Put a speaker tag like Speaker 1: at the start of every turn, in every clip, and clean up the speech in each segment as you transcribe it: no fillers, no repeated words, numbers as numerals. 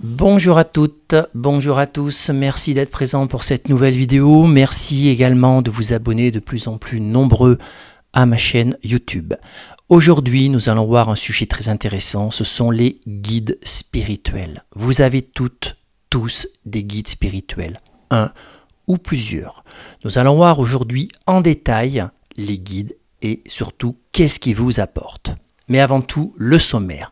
Speaker 1: Bonjour à toutes, bonjour à tous, merci d'être présents pour cette nouvelle vidéo. Merci également de vous abonner de plus en plus nombreux à ma chaîne YouTube. Aujourd'hui, nous allons voir un sujet très intéressant, ce sont les guides spirituels. Vous avez toutes, tous des guides spirituels, un ou plusieurs. Nous allons voir aujourd'hui en détail les guides et surtout qu'est-ce qu'ils vous apportent. Mais avant tout, le sommaire.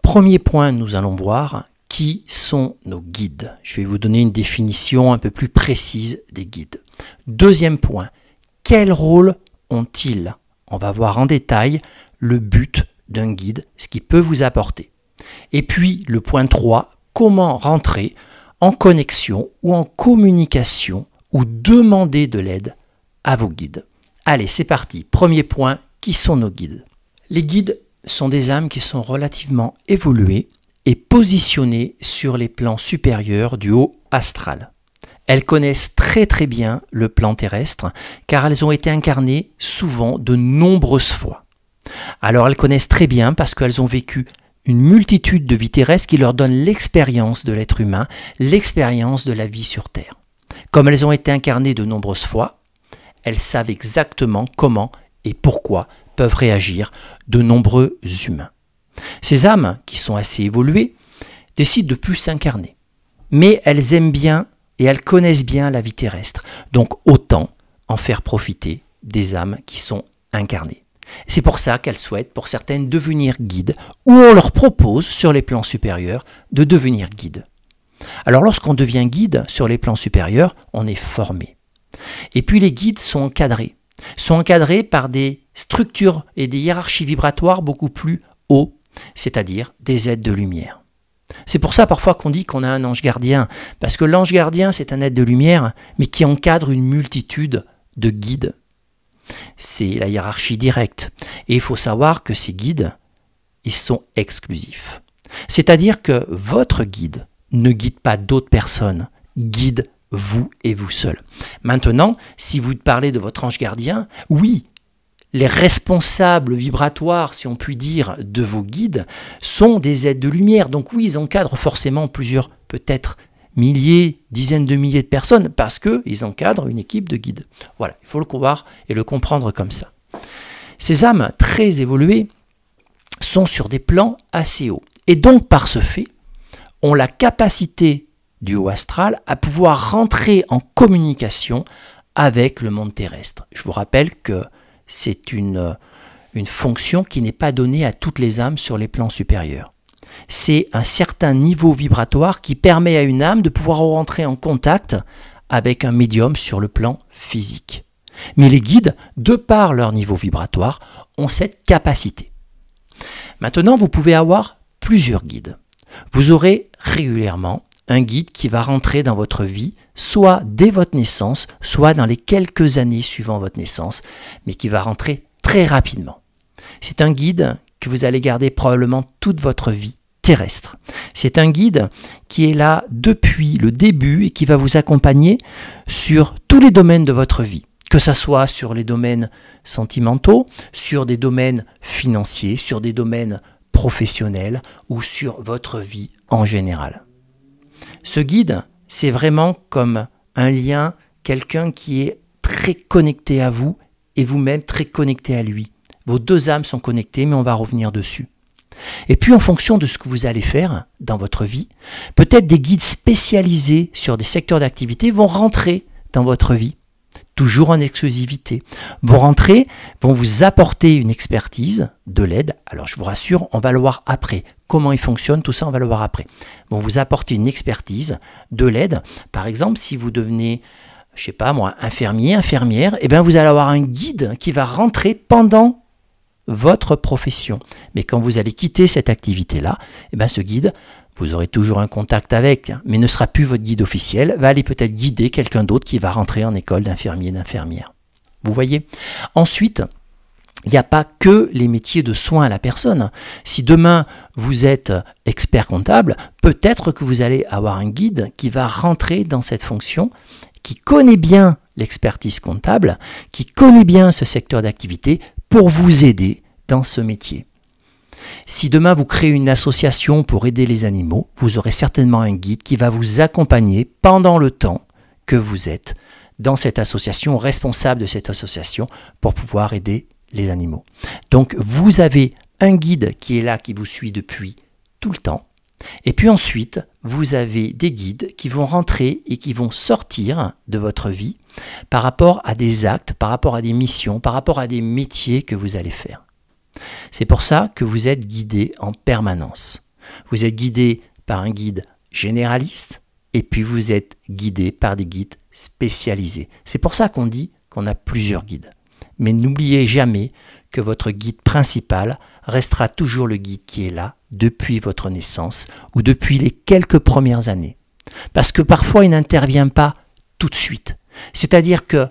Speaker 1: Premier point, nous allons voir qui sont nos guides. Je vais vous donner une définition un peu plus précise des guides. Deuxième point, quel rôle ont-ils? On va voir en détail le but d'un guide, ce qu'il peut vous apporter. Et puis le point 3, comment rentrer en connexion ou en communication ou demander de l'aide à vos guides. Allez, c'est parti. Premier point, qui sont nos guides? Les guides sont des âmes qui sont relativement évoluées et positionnées sur les plans supérieurs du haut astral. Elles connaissent très bien le plan terrestre car elles ont été incarnées souvent de nombreuses fois. Alors elles connaissent très bien parce qu'elles ont vécu une multitude de vies terrestres qui leur donnent l'expérience de l'être humain, l'expérience de la vie sur Terre. Comme elles ont été incarnées de nombreuses fois, elles savent exactement comment et pourquoi peuvent réagir de nombreux humains. Ces âmes, qui sont assez évoluées, décident de plus s'incarner. Mais elles aiment bien et elles connaissent bien la vie terrestre. Donc autant en faire profiter des âmes qui sont incarnées. C'est pour ça qu'elles souhaitent, pour certaines, devenir guides, ou on leur propose, sur les plans supérieurs, de devenir guide. Alors lorsqu'on devient guide sur les plans supérieurs, on est formé. Et puis les guides sont encadrés par des structures et des hiérarchies vibratoires beaucoup plus hauts, c'est-à-dire des êtres de lumière. C'est pour ça parfois qu'on dit qu'on a un ange gardien, parce que l'ange gardien c'est un être de lumière, mais qui encadre une multitude de guides. C'est la hiérarchie directe. Et il faut savoir que ces guides, ils sont exclusifs. C'est-à-dire que votre guide ne guide pas d'autres personnes, guide vous et vous seul. Maintenant, si vous parlez de votre ange gardien, oui, les responsables vibratoires, si on peut dire, de vos guides sont des êtres de lumière. Donc oui, ils encadrent forcément plusieurs, peut-être milliers, dizaines de milliers de personnes parce qu'ils encadrent une équipe de guides. Voilà, il faut le voir et le comprendre comme ça. Ces âmes très évoluées sont sur des plans assez hauts. Et donc, par ce fait, ont la capacité du haut astral à pouvoir rentrer en communication avec le monde terrestre. Je vous rappelle que c'est une fonction qui n'est pas donnée à toutes les âmes sur les plans supérieurs. C'est un certain niveau vibratoire qui permet à une âme de pouvoir rentrer en contact avec un médium sur le plan physique. Mais les guides, de par leur niveau vibratoire, ont cette capacité. Maintenant, vous pouvez avoir plusieurs guides. Vous aurez régulièrement un guide qui va rentrer dans votre vie, soit dès votre naissance, soit dans les quelques années suivant votre naissance, mais qui va rentrer très rapidement. C'est un guide que vous allez garder probablement toute votre vie terrestre. C'est un guide qui est là depuis le début et qui va vous accompagner sur tous les domaines de votre vie, que ce soit sur les domaines sentimentaux, sur des domaines financiers, sur des domaines professionnels ou sur votre vie en général. Ce guide, c'est vraiment comme un lien, quelqu'un qui est très connecté à vous et vous-même très connecté à lui. Vos deux âmes sont connectées, mais on va revenir dessus. Et puis en fonction de ce que vous allez faire dans votre vie, peut-être des guides spécialisés sur des secteurs d'activité vont rentrer dans votre vie, toujours en exclusivité. Vont rentrer, vont vous apporter une expertise, de l'aide. Alors je vous rassure, on va le voir après. Comment il fonctionne, tout ça on va le voir après. Vont vous apporter une expertise, de l'aide. Par exemple, si vous devenez, je sais pas moi, infirmier, infirmière, eh bien vous allez avoir un guide qui va rentrer pendant votre profession. Mais quand vous allez quitter cette activité-là, eh bien ce guide, vous aurez toujours un contact avec, mais ne sera plus votre guide officiel, va aller peut-être guider quelqu'un d'autre qui va rentrer en école d'infirmier, d'infirmière. Vous voyez? Ensuite, il n'y a pas que les métiers de soins à la personne. Si demain vous êtes expert comptable, peut-être que vous allez avoir un guide qui va rentrer dans cette fonction, qui connaît bien l'expertise comptable, qui connaît bien ce secteur d'activité pour vous aider dans ce métier. Si demain vous créez une association pour aider les animaux, vous aurez certainement un guide qui va vous accompagner pendant le temps que vous êtes dans cette association, responsable de cette association pour pouvoir aider les animaux. Donc vous avez un guide qui est là, qui vous suit depuis tout le temps. Et puis ensuite, vous avez des guides qui vont rentrer et qui vont sortir de votre vie par rapport à des actes, par rapport à des missions, par rapport à des métiers que vous allez faire. C'est pour ça que vous êtes guidé en permanence. Vous êtes guidé par un guide généraliste et puis vous êtes guidé par des guides spécialisés. C'est pour ça qu'on dit qu'on a plusieurs guides. Mais n'oubliez jamais que votre guide principal restera toujours le guide qui est là depuis votre naissance ou depuis les quelques premières années. Parce que parfois il n'intervient pas tout de suite. C'est-à-dire que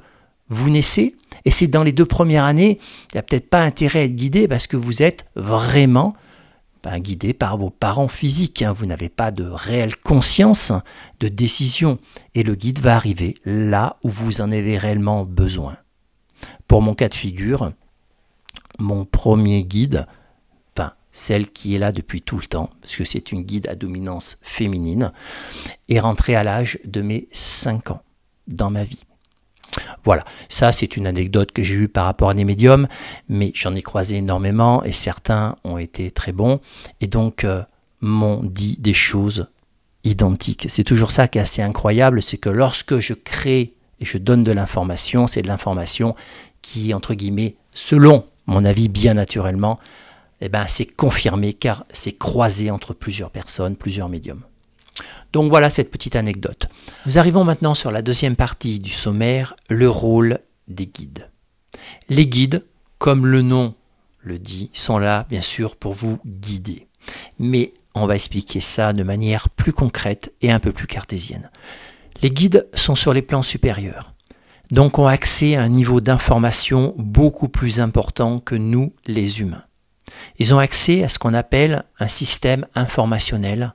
Speaker 1: vous naissez et c'est dans les 2 premières années, il n'y a peut-être pas intérêt à être guidé parce que vous êtes vraiment guidé par vos parents physiques. Vous n'avez pas de réelle conscience de décision et le guide va arriver là où vous en avez réellement besoin. Pour mon cas de figure, mon premier guide, celle qui est là depuis tout le temps, parce que c'est une guide à dominance féminine, est rentrée à l'âge de mes 5 ans dans ma vie. Voilà, ça c'est une anecdote que j'ai eue par rapport à des médiums, mais j'en ai croisé énormément et certains ont été très bons et donc m'ont dit des choses identiques. C'est toujours ça qui est assez incroyable, c'est que lorsque je crée et je donne de l'information, c'est de l'information qui, entre guillemets, selon mon avis bien naturellement, c'est confirmé car c'est croisé entre plusieurs personnes, plusieurs médiums. Donc voilà cette petite anecdote. Nous arrivons maintenant sur la deuxième partie du sommaire, le rôle des guides. Les guides, comme le nom le dit, sont là bien sûr pour vous guider. Mais on va expliquer ça de manière plus concrète et un peu plus cartésienne. Les guides sont sur les plans supérieurs, donc ont accès à un niveau d'information beaucoup plus important que nous, les humains. Ils ont accès à ce qu'on appelle un système informationnel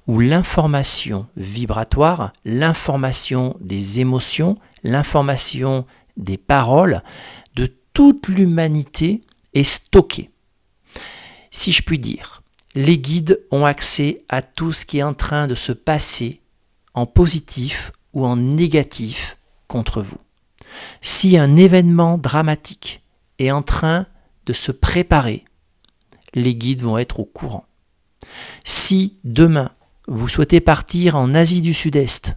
Speaker 1: où l'information vibratoire, l'information des émotions, l'information des paroles de toute l'humanité est stockée. Si je puis dire, les guides ont accès à tout ce qui est en train de se passer en positif ou en négatif contre vous. Si un événement dramatique est en train de se préparer, les guides vont être au courant. Si demain, vous souhaitez partir en Asie du Sud-Est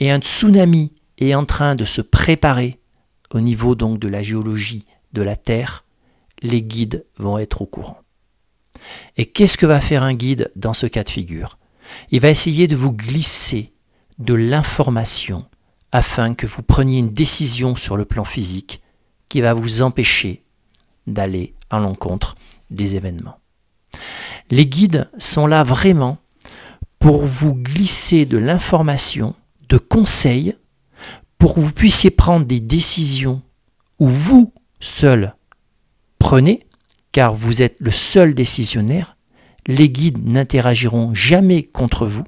Speaker 1: et un tsunami est en train de se préparer au niveau donc de la géologie de la Terre, les guides vont être au courant. Et qu'est-ce que va faire un guide dans ce cas de figure? Il va essayer de vous glisser de l'information afin que vous preniez une décision sur le plan physique qui va vous empêcher d'aller à l'encontre des événements. Les guides sont là vraiment pour vous glisser de l'information, de conseils, pour que vous puissiez prendre des décisions où vous seul prenez, car vous êtes le seul décisionnaire. Les guides n'interagiront jamais contre vous.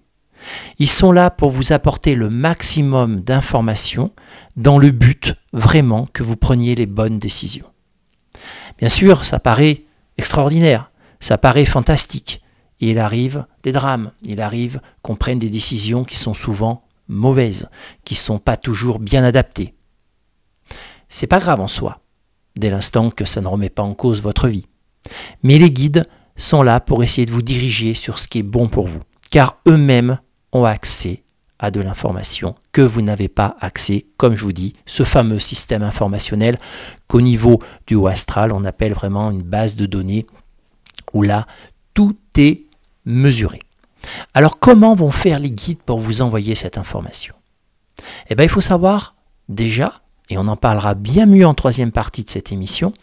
Speaker 1: Ils sont là pour vous apporter le maximum d'informations dans le but vraiment que vous preniez les bonnes décisions. Bien sûr, ça paraît extraordinaire, ça paraît fantastique. Et il arrive des drames, il arrive qu'on prenne des décisions qui sont souvent mauvaises, qui ne sont pas toujours bien adaptées. C'est pas grave en soi, dès l'instant que ça ne remet pas en cause votre vie. Mais les guides sont là pour essayer de vous diriger sur ce qui est bon pour vous, car eux-mêmes ont accès à de l'information que vous n'avez pas accès, comme je vous dis, ce fameux système informationnel qu'au niveau du haut astral, on appelle vraiment une base de données où là, tout est mesuré. Alors, comment vont faire les guides pour vous envoyer cette information? Eh bien, il faut savoir déjà, et on en parlera bien mieux en troisième partie de cette émission,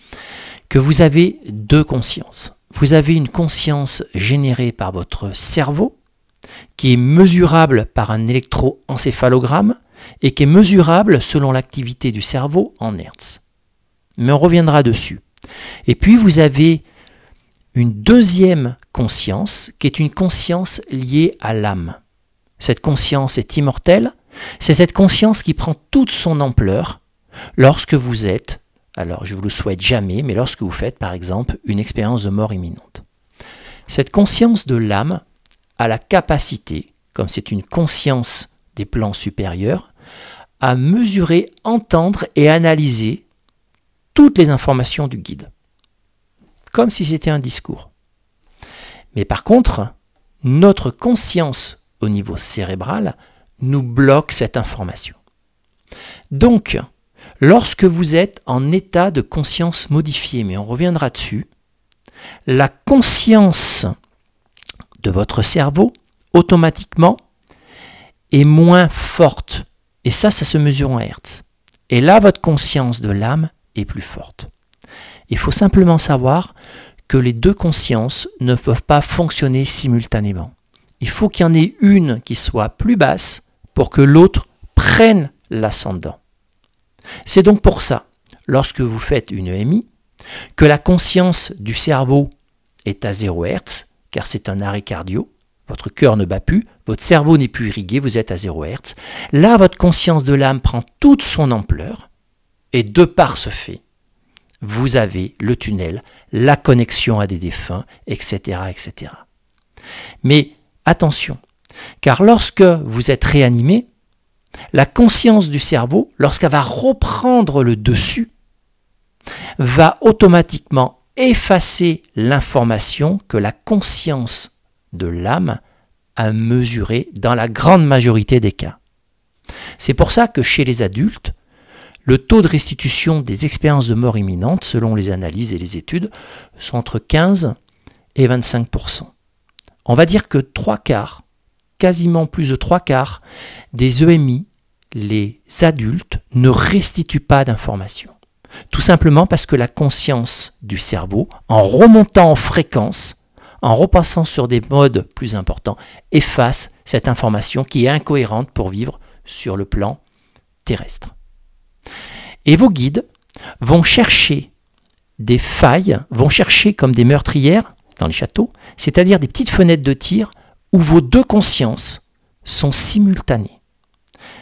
Speaker 1: que vous avez deux consciences. Vous avez une conscience générée par votre cerveau, qui est mesurable par un électroencéphalogramme et qui est mesurable selon l'activité du cerveau en Hertz. Mais on reviendra dessus. Et puis vous avez une deuxième conscience qui est une conscience liée à l'âme. Cette conscience est immortelle, c'est cette conscience qui prend toute son ampleur lorsque vous êtes, alors je ne vous le souhaite jamais, mais lorsque vous faites par exemple une expérience de mort imminente. Cette conscience de l'âme a la capacité, comme c'est une conscience des plans supérieurs, à mesurer, entendre et analyser toutes les informations du guide, comme si c'était un discours. Mais par contre, notre conscience au niveau cérébral nous bloque cette information. Donc, lorsque vous êtes en état de conscience modifié, mais on reviendra dessus, la conscience de votre cerveau, automatiquement, est moins forte. Et ça se mesure en Hertz. Et là, votre conscience de l'âme est plus forte. Il faut simplement savoir que les deux consciences ne peuvent pas fonctionner simultanément. Il faut qu'il y en ait une qui soit plus basse pour que l'autre prenne l'ascendant. C'est donc pour ça, lorsque vous faites une EMI, que la conscience du cerveau est à 0 Hertz, car c'est un arrêt cardio, votre cœur ne bat plus, votre cerveau n'est plus irrigué, vous êtes à 0 Hertz. Là, votre conscience de l'âme prend toute son ampleur, et de par ce fait, vous avez le tunnel, la connexion à des défunts, etc., etc. Mais attention, car lorsque vous êtes réanimé, la conscience du cerveau, lorsqu'elle va reprendre le dessus, va automatiquement effacer l'information que la conscience de l'âme a mesurée dans la grande majorité des cas. C'est pour ça que chez les adultes, le taux de restitution des expériences de mort imminente, selon les analyses et les études, sont entre 15 et 25%. On va dire que 3/4, quasiment plus de 3/4 des EMI, les adultes, ne restituent pas d'informations. Tout simplement parce que la conscience du cerveau, en remontant en fréquence, en repassant sur des modes plus importants, efface cette information qui est incohérente pour vivre sur le plan terrestre. Et vos guides vont chercher des failles, vont chercher comme des meurtrières dans les châteaux, c'est-à-dire des petites fenêtres de tir où vos deux consciences sont simultanées.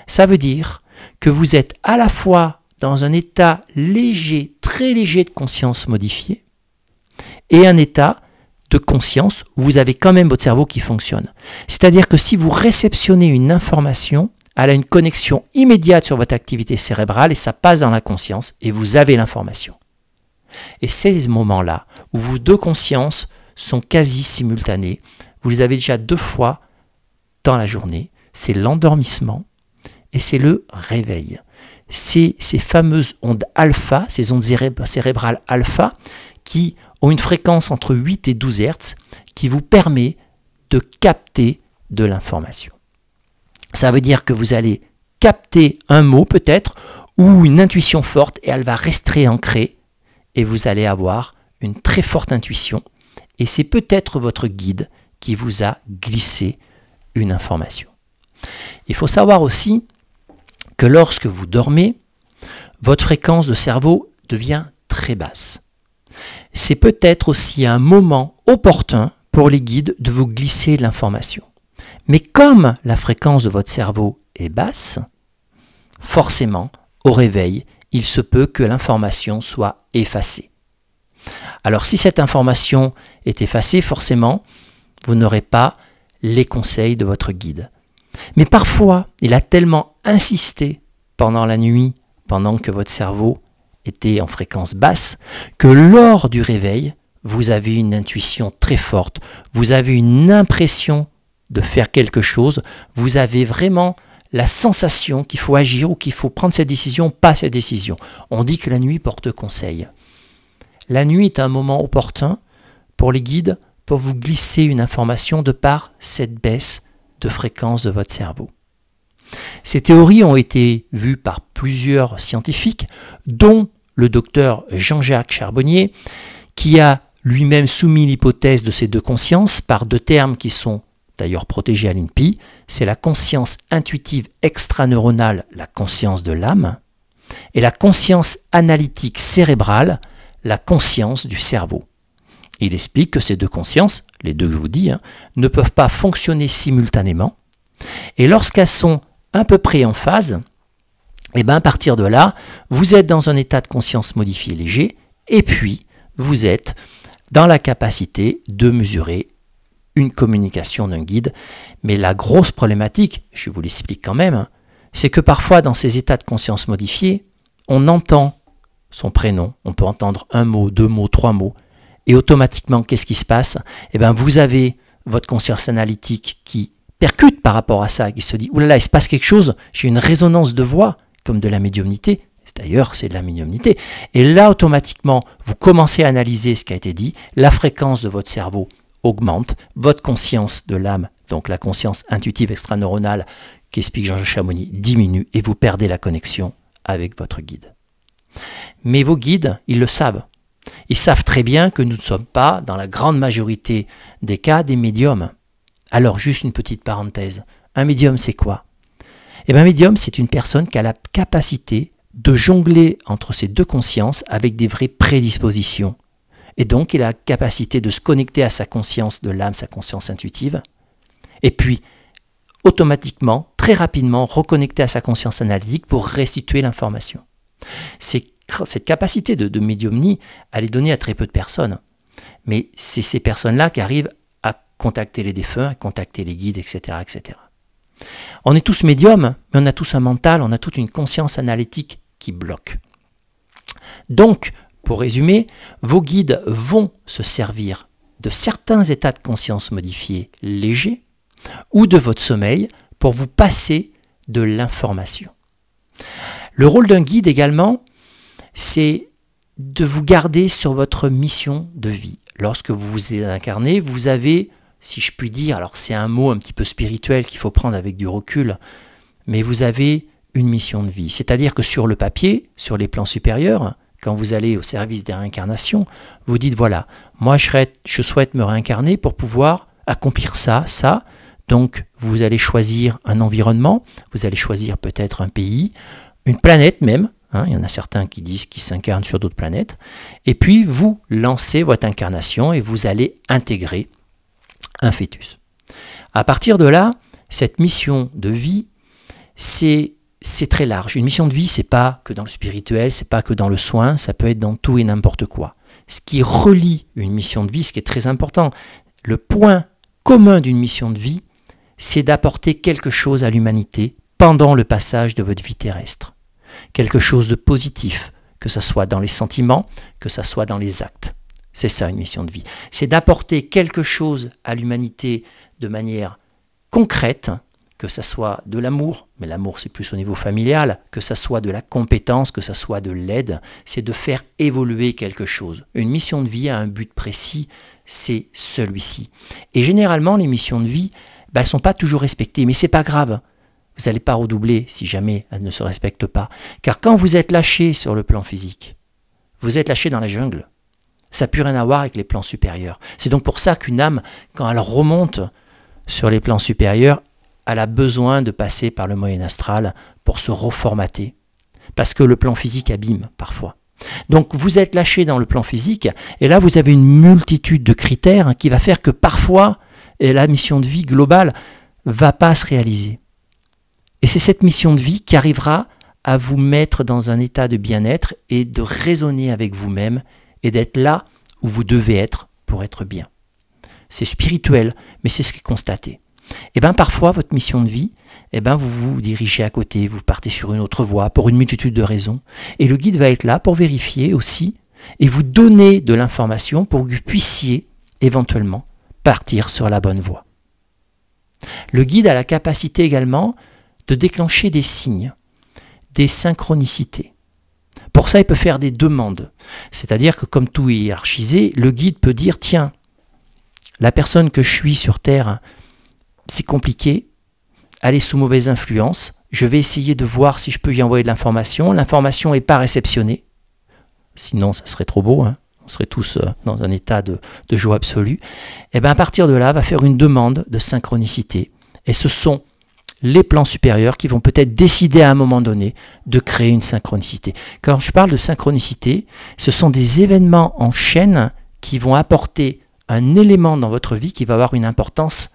Speaker 1: Ça veut dire que vous êtes à la fois dans un état léger, très léger de conscience modifiée, et un état de conscience où vous avez quand même votre cerveau qui fonctionne. C'est-à-dire que si vous réceptionnez une information, elle a une connexion immédiate sur votre activité cérébrale et ça passe dans la conscience et vous avez l'information. Et ces moments-là où vos deux consciences sont quasi simultanées, vous les avez déjà 2 fois dans la journée, c'est l'endormissement et c'est le réveil. C'est ces fameuses ondes alpha, ces ondes cérébrales alpha, qui ont une fréquence entre 8 et 12 Hz, qui vous permet de capter de l'information. Ça veut dire que vous allez capter un mot peut-être, ou une intuition forte, et elle va rester ancrée, et vous allez avoir une très forte intuition, et c'est peut-être votre guide qui vous a glissé une information. Il faut savoir aussi que lorsque vous dormez, votre fréquence de cerveau devient très basse. C'est peut-être aussi un moment opportun pour les guides de vous glisser l'information. Mais comme la fréquence de votre cerveau est basse, forcément, au réveil, il se peut que l'information soit effacée. Alors si cette information est effacée, forcément, vous n'aurez pas les conseils de votre guide. Mais parfois, il a tellement insisté pendant la nuit, pendant que votre cerveau était en fréquence basse, que lors du réveil, vous avez une intuition très forte, vous avez une impression de faire quelque chose, vous avez vraiment la sensation qu'il faut agir ou qu'il faut prendre cette décision, pas cette décision. On dit que la nuit porte conseil. La nuit est un moment opportun pour les guides pour vous glisser une information de par cette baisse de fréquence de votre cerveau. Ces théories ont été vues par plusieurs scientifiques, dont le docteur Jean-Jacques Charbonnier, qui a lui-même soumis l'hypothèse de ces deux consciences par 2 termes qui sont d'ailleurs protégés à l'INPI. C'est la conscience intuitive extraneuronale, la conscience de l'âme, et la conscience analytique cérébrale, la conscience du cerveau. Il explique que ces 2 consciences, les 2 que je vous dis, ne peuvent pas fonctionner simultanément, et lorsqu'elles sont à peu près en phase, et bien à partir de là, vous êtes dans un état de conscience modifié léger, et puis vous êtes dans la capacité de mesurer une communication d'un guide. Mais la grosse problématique, je vous l'explique quand même, c'est que parfois dans ces états de conscience modifiés, on entend son prénom, on peut entendre un mot, 2 mots, 3 mots, et automatiquement, qu'est-ce qui se passe? Eh bien, vous avez votre conscience analytique qui percute par rapport à ça, qui se dit « Oulala, il se passe quelque chose, j'ai une résonance de voix, comme de la médiumnité. » D'ailleurs, c'est de la médiumnité. Et là, automatiquement, vous commencez à analyser ce qui a été dit, la fréquence de votre cerveau augmente, votre conscience de l'âme, donc la conscience intuitive extraneuronale, qu'explique Jean-Jacques Chamonix, diminue et vous perdez la connexion avec votre guide. Mais vos guides, ils le savent. Ils savent très bien que nous ne sommes pas, dans la grande majorité des cas, des médiums. Alors, juste une petite parenthèse. Un médium, c'est quoi? Eh bien, un médium, c'est une personne qui a la capacité de jongler entre ces deux consciences avec des vraies prédispositions. Et donc, il a la capacité de se connecter à sa conscience de l'âme, sa conscience intuitive, et puis, automatiquement, très rapidement, reconnecter à sa conscience analytique pour restituer l'information. Cette capacité de médiumnie, elle est donnée à très peu de personnes. Mais c'est ces personnes-là qui arrivent à contacter les défunts, à contacter les guides, etc., etc. On est tous médiums, mais on a tous un mental, on a toute une conscience analytique qui bloque. Donc, pour résumer, vos guides vont se servir de certains états de conscience modifiés légers ou de votre sommeil pour vous passer de l'information. Le rôle d'un guide également, c'est de vous garder sur votre mission de vie. Lorsque vous vous incarnez, vous avez, si je puis dire, alors c'est un mot un petit peu spirituel qu'il faut prendre avec du recul, mais vous avez une mission de vie. C'est-à-dire que sur le papier, sur les plans supérieurs, quand vous allez au service des réincarnations, vous dites voilà, moi je souhaite me réincarner pour pouvoir accomplir ça. Donc vous allez choisir un environnement, vous allez choisir peut-être un pays, une planète même. Il y en a certains qui disent qu'ils s'incarnent sur d'autres planètes. Et puis vous lancez votre incarnation et vous allez intégrer un fœtus. À partir de là, cette mission de vie, c'est très large. Une mission de vie, c'est pas que dans le spirituel, c'est pas que dans le soin, ça peut être dans tout et n'importe quoi. Ce qui relie une mission de vie, ce qui est très important, le point commun d'une mission de vie, c'est d'apporter quelque chose à l'humanité pendant le passage de votre vie terrestre. Quelque chose de positif, que ce soit dans les sentiments, que ce soit dans les actes. C'est ça une mission de vie. C'est d'apporter quelque chose à l'humanité de manière concrète, que ce soit de l'amour, mais l'amour c'est plus au niveau familial, que ce soit de la compétence, que ce soit de l'aide, c'est de faire évoluer quelque chose. Une mission de vie a un but précis, c'est celui-ci. Et généralement les missions de vie, elles ne sont pas toujours respectées, mais ce n'est pas grave. Vous n'allez pas redoubler si jamais elles ne se respectent pas. Car quand vous êtes lâché sur le plan physique, vous êtes lâché dans la jungle. Ça n'a plus rien à voir avec les plans supérieurs. C'est donc pour ça qu'une âme, quand elle remonte sur les plans supérieurs, elle a besoin de passer par le moyen astral pour se reformater. Parce que le plan physique abîme parfois. Donc vous êtes lâché dans le plan physique, et là vous avez une multitude de critères qui va faire que parfois la mission de vie globale ne va pas se réaliser. Et c'est cette mission de vie qui arrivera à vous mettre dans un état de bien-être et de raisonner avec vous-même et d'être là où vous devez être pour être bien. C'est spirituel, mais c'est ce qui est constaté. Et bien parfois, votre mission de vie, vous vous dirigez à côté, vous partez sur une autre voie pour une multitude de raisons. Et le guide va être là pour vérifier aussi et vous donner de l'information pour que vous puissiez éventuellement partir sur la bonne voie. Le guide a la capacité également de déclencher des signes, des synchronicités. Pour ça, il peut faire des demandes. C'est-à-dire que comme tout est hiérarchisé, le guide peut dire, tiens, la personne que je suis sur Terre, c'est compliqué, elle est sous mauvaise influence, je vais essayer de voir si je peux lui envoyer de l'information n'est pas réceptionnée, sinon ça serait trop beau, hein. On serait tous dans un état de joie absolue. Et bien à partir de là, va faire une demande de synchronicité. Et ce sont les plans supérieurs qui vont peut-être décider à un moment donné de créer une synchronicité. Quand je parle de synchronicité, ce sont des événements en chaîne qui vont apporter un élément dans votre vie qui va avoir une importance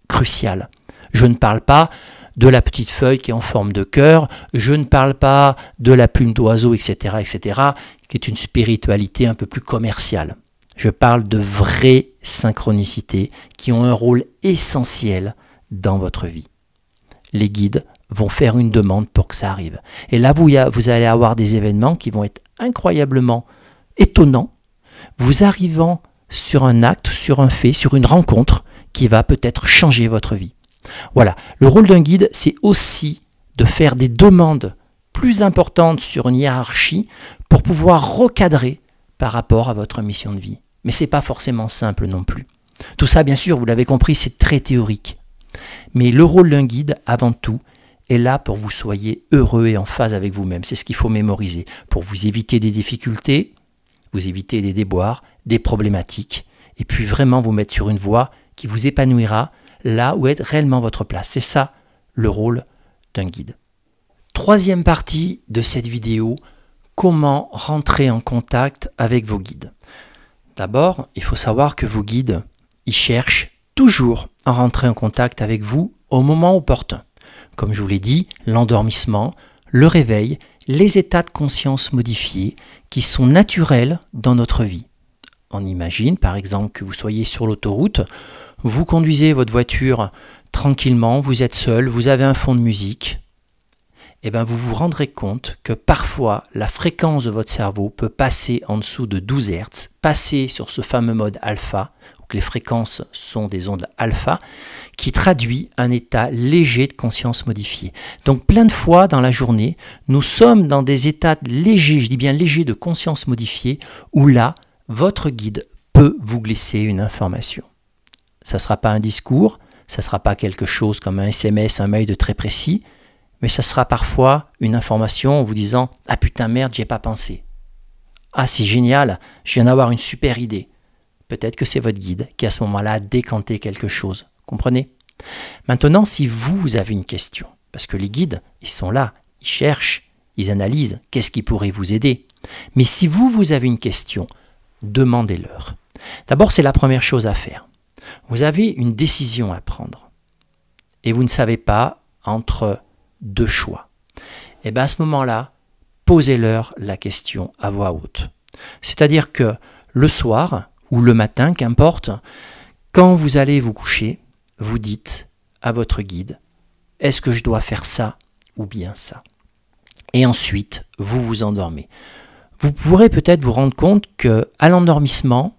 Speaker 1: cruciale. Je ne parle pas de la petite feuille qui est en forme de cœur, je ne parle pas de la plume d'oiseau, etc., qui est une spiritualité un peu plus commerciale. Je parle de vraies synchronicités qui ont un rôle essentiel dans votre vie. Les guides vont faire une demande pour que ça arrive. Et là, vous allez avoir des événements qui vont être incroyablement étonnants, vous arrivant sur un acte, sur un fait, sur une rencontre qui va peut-être changer votre vie. Voilà, le rôle d'un guide, c'est aussi de faire des demandes plus importantes sur une hiérarchie pour pouvoir recadrer par rapport à votre mission de vie. Mais ce n'est pas forcément simple non plus. Tout ça, bien sûr, vous l'avez compris, c'est très théorique. Mais le rôle d'un guide, avant tout, est là pour que vous soyez heureux et en phase avec vous-même. C'est ce qu'il faut mémoriser pour vous éviter des difficultés, vous éviter des déboires, des problématiques, et puis vraiment vous mettre sur une voie qui vous épanouira là où est réellement votre place. C'est ça le rôle d'un guide. Troisième partie de cette vidéo, comment rentrer en contact avec vos guides. D'abord, il faut savoir que vos guides, ils cherchent toujours à rentrer en contact avec vous au moment opportun. Comme je vous l'ai dit, l'endormissement, le réveil, les états de conscience modifiés qui sont naturels dans notre vie. On imagine par exemple que vous soyez sur l'autoroute, vous conduisez votre voiture tranquillement, vous êtes seul, vous avez un fond de musique, et bien vous vous rendrez compte que parfois la fréquence de votre cerveau peut passer en dessous de 12 Hz, passer sur ce fameux mode alpha, où les fréquences sont des ondes alpha, qui traduit un état léger de conscience modifié. Donc plein de fois dans la journée, nous sommes dans des états légers, je dis bien légers de conscience modifiée, où là, votre guide peut vous glisser une information. Ça ne sera pas un discours, ça ne sera pas quelque chose comme un SMS, un mail de très précis, mais ça sera parfois une information en vous disant « Ah putain merde, j'y ai pas pensé. Ah c'est génial, je viens d'avoir une super idée. » Peut-être que c'est votre guide qui à ce moment-là a décanté quelque chose. Comprenez? Maintenant, si vous avez une question, parce que les guides, ils sont là, ils cherchent, ils analysent, qu'est-ce qui pourrait vous aider? Mais si vous avez une question, demandez-leur. D'abord, c'est la première chose à faire. Vous avez une décision à prendre et vous ne savez pas entre deux choix. Et bien à ce moment-là, posez-leur la question à voix haute. C'est-à-dire que le soir ou le matin, qu'importe, quand vous allez vous coucher, vous dites à votre guide, est-ce que je dois faire ça ou bien ça? Et ensuite, vous vous endormez. Vous pourrez peut-être vous rendre compte qu'à l'endormissement,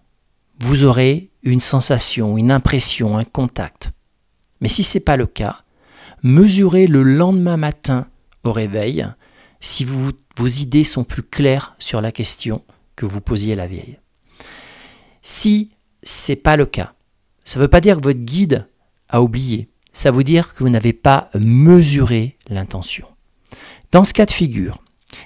Speaker 1: vous aurez une sensation, une impression, un contact. Mais si ce n'est pas le cas, mesurez le lendemain matin au réveil si vos idées sont plus claires sur la question que vous posiez la veille. Si ce n'est pas le cas, ça ne veut pas dire que votre guide a oublié, ça veut dire que vous n'avez pas mesuré l'intention. Dans ce cas de figure,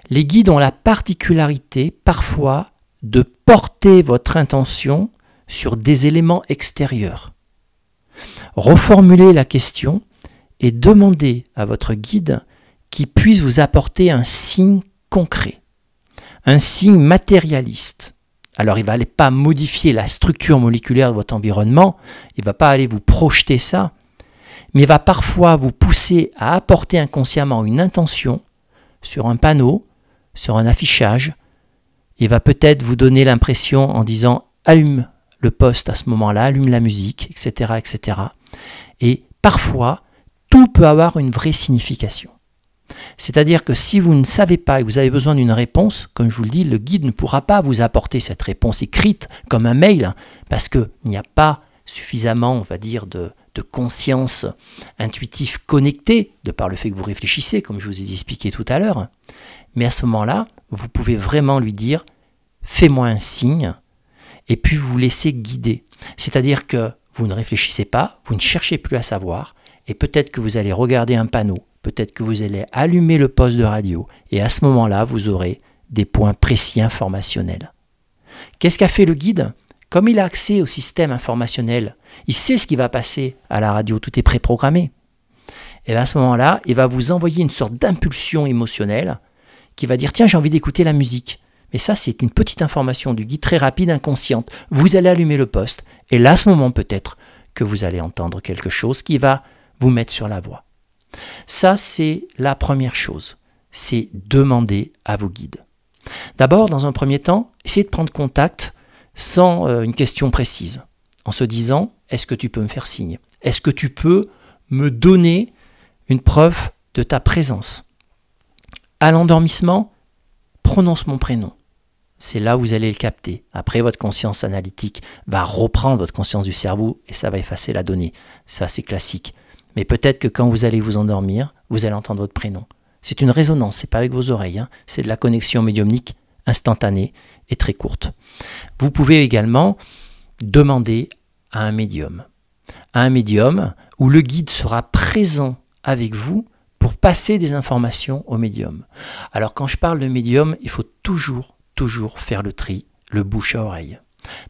Speaker 1: les guides ont la particularité parfois de porter votre intention sur des éléments extérieurs. Reformulez la question et demandez à votre guide qu'il puisse vous apporter un signe concret, un signe matérialiste. Alors il ne va pas modifier la structure moléculaire de votre environnement, il ne va pas aller vous projeter ça, mais il va parfois vous pousser à apporter inconsciemment une intention sur un panneau, sur un affichage. Il va peut-être vous donner l'impression en disant « allume le poste à ce moment-là, allume la musique, etc. etc. » Et parfois, tout peut avoir une vraie signification. C'est-à-dire que si vous ne savez pas et que vous avez besoin d'une réponse, comme je vous le dis, le guide ne pourra pas vous apporter cette réponse écrite comme un mail, parce qu'il n'y a pas suffisamment, on va dire, de conscience intuitive connectée, de par le fait que vous réfléchissez, comme je vous ai expliqué tout à l'heure. Mais à ce moment-là, vous pouvez vraiment lui dire « fais-moi un signe » et puis vous laissez guider. C'est-à-dire que vous ne réfléchissez pas, vous ne cherchez plus à savoir, et peut-être que vous allez regarder un panneau, peut-être que vous allez allumer le poste de radio, et à ce moment-là, vous aurez des points précis informationnels. Qu'est-ce qu'a fait le guide? Comme il a accès au système informationnel, il sait ce qui va passer à la radio, tout est préprogrammé. Et à ce moment-là, il va vous envoyer une sorte d'impulsion émotionnelle qui va dire « tiens, j'ai envie d'écouter la musique ». Mais ça, c'est une petite information du guide très rapide, inconsciente. Vous allez allumer le poste, et là, à ce moment peut-être que vous allez entendre quelque chose qui va vous mettre sur la voie. Ça, c'est la première chose, c'est demander à vos guides. D'abord, dans un premier temps, essayez de prendre contact sans une question précise, en se disant « Est-ce que tu peux me faire signe? Est-ce que tu peux me donner une preuve de ta présence ?» À l'endormissement, prononce mon prénom. C'est là où vous allez le capter. Après, votre conscience analytique va reprendre votre conscience du cerveau et ça va effacer la donnée. Ça, c'est classique. Mais peut-être que quand vous allez vous endormir, vous allez entendre votre prénom. C'est une résonance, c'est pas avec vos oreilles, hein. C'est de la connexion médiumnique instantanée et très courte. Vous pouvez également demander à un médium. À un médium où le guide sera présent avec vous pour passer des informations au médium. Alors quand je parle de médium, il faut toujours faire le tri, le bouche à oreille.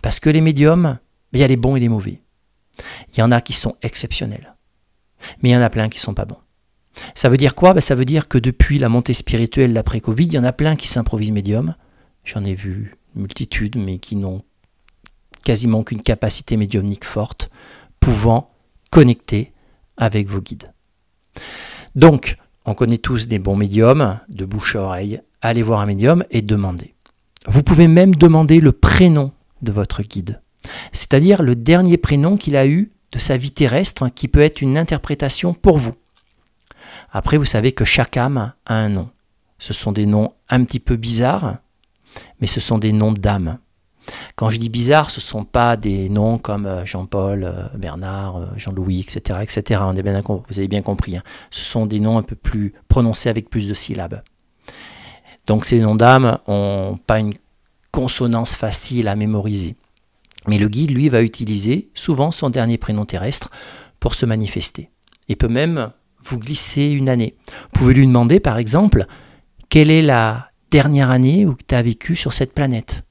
Speaker 1: Parce que les médiums, il y a les bons et les mauvais. Il y en a qui sont exceptionnels. Mais il y en a plein qui ne sont pas bons. Ça veut dire quoi? Ça veut dire que depuis la montée spirituelle l'après-Covid, il y en a plein qui s'improvisent médiums. J'en ai vu une multitude, mais qui n'ont quasiment qu'une capacité médiumnique forte, pouvant connecter avec vos guides. Donc, on connaît tous des bons médiums, de bouche à oreille. Allez voir un médium et demandez. Vous pouvez même demander le prénom de votre guide, c'est-à-dire le dernier prénom qu'il a eu de sa vie terrestre, qui peut être une interprétation pour vous. Après, vous savez que chaque âme a un nom. Ce sont des noms un petit peu bizarres, mais ce sont des noms d'âme. Quand je dis bizarre, ce ne sont pas des noms comme Jean-Paul, Bernard, Jean-Louis, etc., etc. Vous avez bien compris. Hein. Ce sont des noms un peu plus prononcés avec plus de syllabes. Donc ces noms d'âme n'ont pas une consonance facile à mémoriser. Mais le guide, lui, va utiliser souvent son dernier prénom terrestre pour se manifester. Il peut même vous glisser une année. Vous pouvez lui demander, par exemple, quelle est la dernière année où tu as vécu sur cette planète.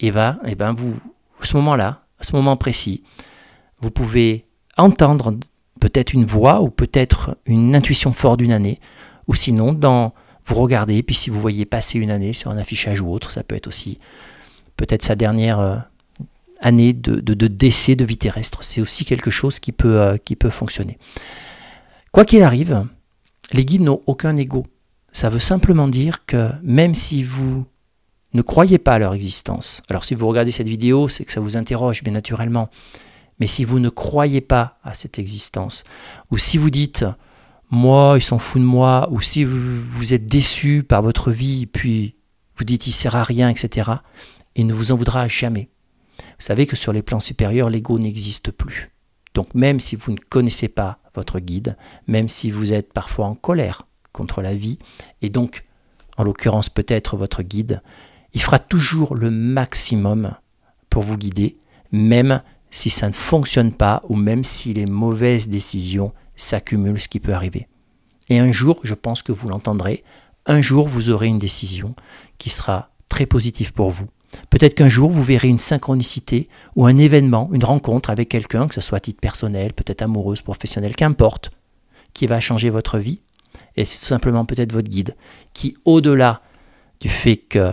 Speaker 1: Et à ce moment-là, à ce moment précis, vous pouvez entendre peut-être une voix ou peut-être une intuition forte d'une année, ou sinon, vous regardez, puis si vous voyez passer une année sur un affichage ou autre, ça peut être aussi peut-être sa dernière année de décès de vie terrestre. C'est aussi quelque chose qui peut fonctionner. Quoi qu'il arrive, les guides n'ont aucun ego. Ça veut simplement dire que même si vous ne croyez pas à leur existence, alors si vous regardez cette vidéo, c'est que ça vous interroge bien naturellement, mais si vous ne croyez pas à cette existence, ou si vous dites « moi, ils s'en foutent de moi », ou si vous êtes déçu par votre vie, puis vous dites « il ne sert à rien », etc., il ne vous en voudra jamais. Vous savez que sur les plans supérieurs, l'ego n'existe plus. Donc même si vous ne connaissez pas votre guide, même si vous êtes parfois en colère contre la vie, et donc, en l'occurrence peut-être votre guide, il fera toujours le maximum pour vous guider, même si ça ne fonctionne pas, ou même si les mauvaises décisions s'accumulent, ce qui peut arriver. Et un jour, je pense que vous l'entendrez, un jour vous aurez une décision qui sera très positive pour vous. Peut-être qu'un jour, vous verrez une synchronicité ou un événement, une rencontre avec quelqu'un, que ce soit à titre personnel, peut-être amoureuse, professionnelle, qu'importe, qui va changer votre vie. Et c'est tout simplement peut-être votre guide qui, au-delà du fait que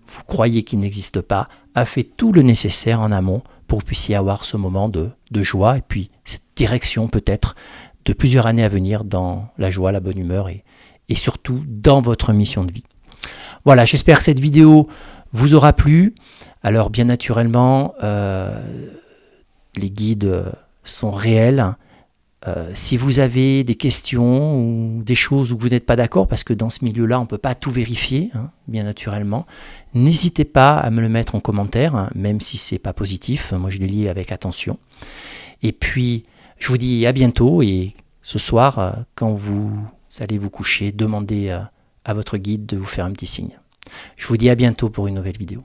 Speaker 1: vous croyez qu'il n'existe pas, a fait tout le nécessaire en amont pour que vous puissiez avoir ce moment de joie et puis cette direction peut-être de plusieurs années à venir dans la joie, la bonne humeur et surtout dans votre mission de vie. Voilà, j'espère que cette vidéo vous aura plu. Alors bien naturellement, les guides sont réels. Si vous avez des questions ou des choses où vous n'êtes pas d'accord, parce que dans ce milieu-là, on ne peut pas tout vérifier, hein, bien naturellement, n'hésitez pas à me le mettre en commentaire, hein, même si ce n'est pas positif. Moi, je les lis avec attention. Et puis, je vous dis à bientôt. Et ce soir, quand vous allez vous coucher, demandez à votre guide de vous faire un petit signe. Je vous dis à bientôt pour une nouvelle vidéo.